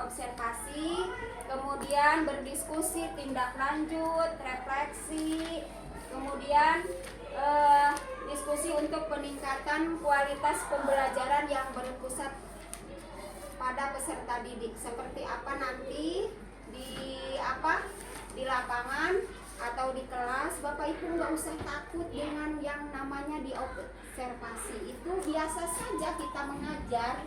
observasi, kemudian berdiskusi, tindak lanjut, refleksi, kemudian diskusi untuk peningkatan kualitas pembelajaran yang berpusat pada peserta didik. Seperti apa nanti di lapangan atau di kelas, Bapak Ibu nggak usah takut dengan yang namanya diobservasi. Itu biasa saja kita mengajar.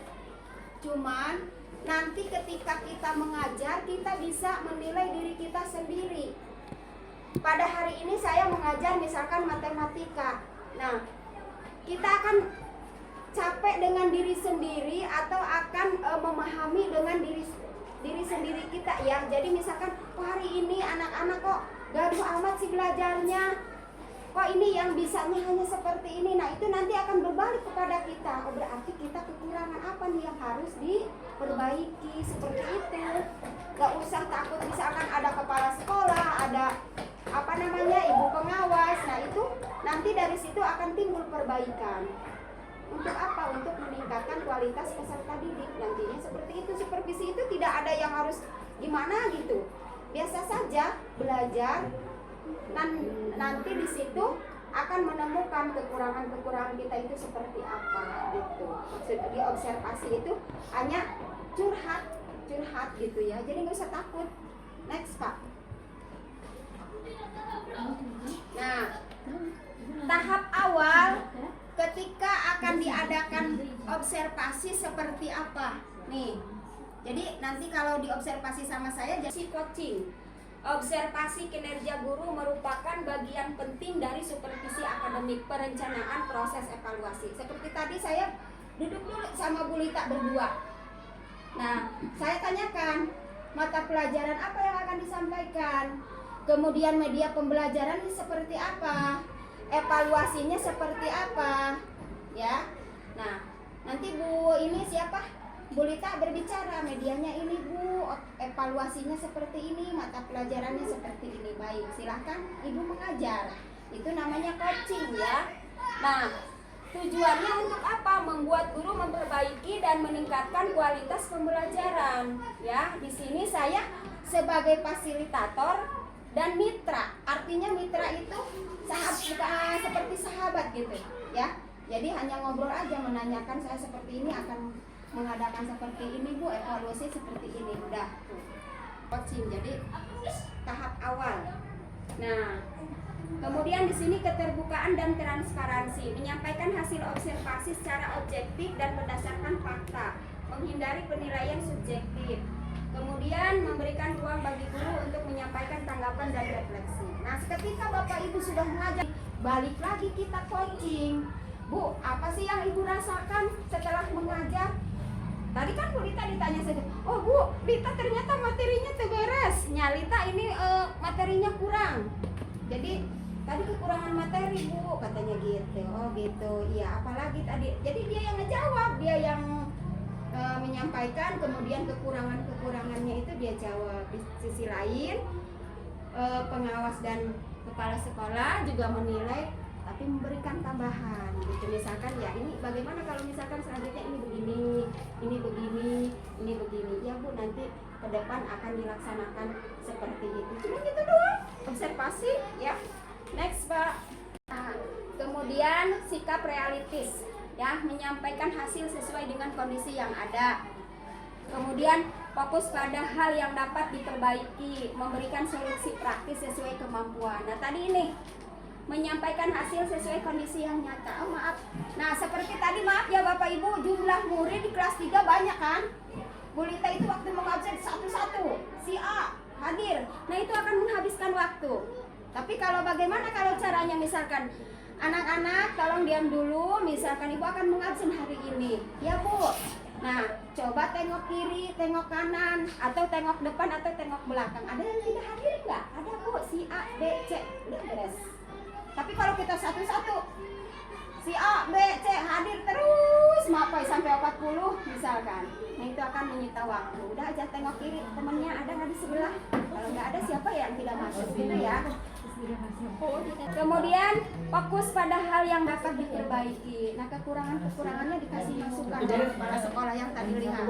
Cuman nanti ketika kita mengajar, kita bisa menilai diri kita sendiri. Pada hari ini saya mengajar misalkan matematika. Nah, kita akan capek dengan diri sendiri atau akan memahami dengan diri sendiri kita ya. Jadi misalkan hari ini anak-anak kok gaduh amat sih belajarnya, kok ini yang bisanya hanya seperti ini. Nah, itu nanti akan berbalik kepada kita. Oh, berarti kita kekurangan apa nih yang harus diperbaiki. Seperti itu. Gak usah takut misalkan ada kepala sekolah, ada ibu pengawas. Nah, itu nanti dari situ akan timbul perbaikan. Untuk apa? Untuk meningkatkan kualitas peserta didik. Nantinya seperti itu. Supervisi itu tidak ada yang harus gimana gitu. Biasa saja belajar. Nanti di situ akan menemukan kekurangan-kekurangan kita itu seperti apa gitu. Di observasi itu hanya curhat gitu ya. Jadi nggak usah takut. Next, Pak. Nah, tahap awal ketika akan diadakan observasi seperti apa? Nih, jadi nanti kalau diobservasi sama saya jadi coaching. Observasi kinerja guru merupakan bagian penting dari supervisi akademik, perencanaan proses evaluasi. Seperti tadi saya duduk dulu sama Bu Lita berdua. Nah, saya tanyakan mata pelajaran apa yang akan disampaikan, kemudian media pembelajaran seperti apa, evaluasinya seperti apa, ya. Nah, nanti Bu ini siapa? Bu Lita berbicara, medianya ini Bu, evaluasinya seperti ini, mata pelajarannya seperti ini. Baik, silahkan Ibu mengajar. Itu namanya coaching ya. Nah, tujuannya untuk apa? Membuat guru memperbaiki dan meningkatkan kualitas pembelajaran. Ya, di sini saya sebagai fasilitator dan mitra. Artinya mitra itu seperti sahabat gitu, ya. Jadi hanya ngobrol aja, menanyakan saya seperti ini akan mengadakan seperti ini Bu, evaluasi seperti ini, udah coaching. Jadi tahap awal. Nah, kemudian di sini keterbukaan dan transparansi, menyampaikan hasil observasi secara objektif dan berdasarkan fakta, menghindari penilaian subjektif. Kemudian memberikan ruang bagi guru untuk menyampaikan tanggapan dan refleksi. Nah, ketika Bapak Ibu sudah mengajar, balik lagi kita coaching. Bu, apa sih yang Ibu rasakan setelah mengajar? Tadi kan Bu Lita ditanya saja, oh Bu, Lita ternyata materinya beres, Nyalita ini materinya kurang. Jadi tadi kekurangan materi Bu, katanya gitu. Oh gitu, iya apalagi tadi. Jadi dia yang ngejawab, dia yang menyampaikan, kemudian kekurangannya itu dia jawab. Di sisi lain, pengawas dan kepala sekolah juga menilai, tapi memberikan tambahan gitu. Misalkan ya ini bagaimana kalau misalkan selanjutnya ini begini, ini begini ya Bu, nanti ke depan akan dilaksanakan seperti itu. Cuma gitu doang, observasi ya. Next Pak. Nah, kemudian sikap realistis ya, menyampaikan hasil sesuai dengan kondisi yang ada. Kemudian fokus pada hal yang dapat diperbaiki, memberikan solusi praktis sesuai kemampuan. Nah tadi ini menyampaikan hasil sesuai kondisi yang nyata. Oh maaf. Nah seperti tadi maaf ya Bapak Ibu, jumlah murid di kelas 3 banyak kan? Bu Lita itu waktu mengabsen satu-satu, si A hadir. Nah itu akan menghabiskan waktu. Tapi kalau bagaimana kalau caranya, misalkan anak-anak tolong diam dulu, misalkan Ibu akan mengabsen hari ini. Ya Bu. Nah coba tengok kiri, tengok kanan, atau tengok depan, atau tengok belakang. Ada yang tidak hadir nggak? Ada Bu, si A, B, C, udah beres. Tapi kalau kita satu-satu, si A, B, C hadir terus sampai 40 misalkan, nah itu akan menyita waktu. Udah aja tengok kiri, temennya ada nggak di sebelah? Kalau nggak ada, siapa yang tidak masuk gitu ya. Kemudian fokus pada hal yang dapat diperbaiki. Nah kekurangannya dikasih masukan dari kepala sekolah yang tadi lihat.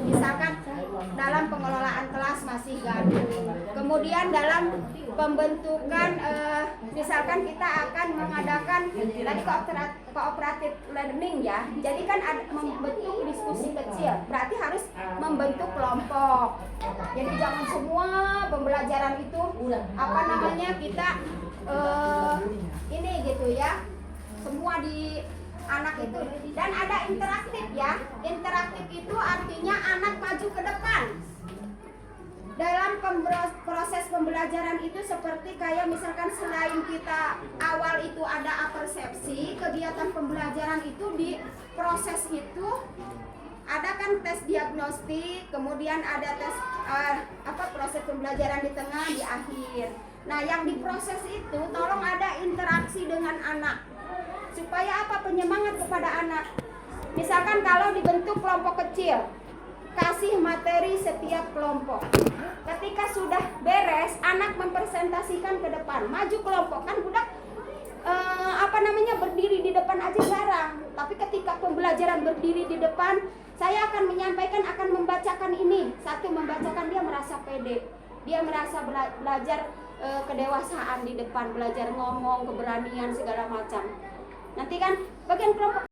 Misalkan dalam digabung. Kemudian dalam pembentukan misalkan kita akan mengadakan tadi cooperative learning ya. Jadi kan ada membentuk diskusi kecil, berarti harus membentuk kelompok. Jadi jangan semua pembelajaran itu apa namanya kita ini gitu ya. Semua di anak itu, dan ada interaktif ya. Interaktif itu artinya anak maju ke depan dalam proses pembelajaran itu, seperti kayak misalkan selain kita awal itu ada apersepsi, kegiatan pembelajaran itu di proses itu ada kan tes diagnostik, kemudian ada tes proses pembelajaran di tengah, di akhir. Nah, yang di proses itu tolong ada interaksi dengan anak supaya apa? Penyemangat kepada anak. Misalkan kalau dibentuk kelompok kecil, kasih materi setiap kelompok. Ketika sudah beres, anak mempresentasikan ke depan, maju kelompok. Kan budak berdiri di depan aja jarang. Tapi ketika pembelajaran berdiri di depan, saya akan menyampaikan, akan membacakan ini. Satu, membacakan, dia merasa pede. Dia merasa belajar kedewasaan di depan, belajar ngomong, keberanian segala macam. Nanti kan bagian kelompok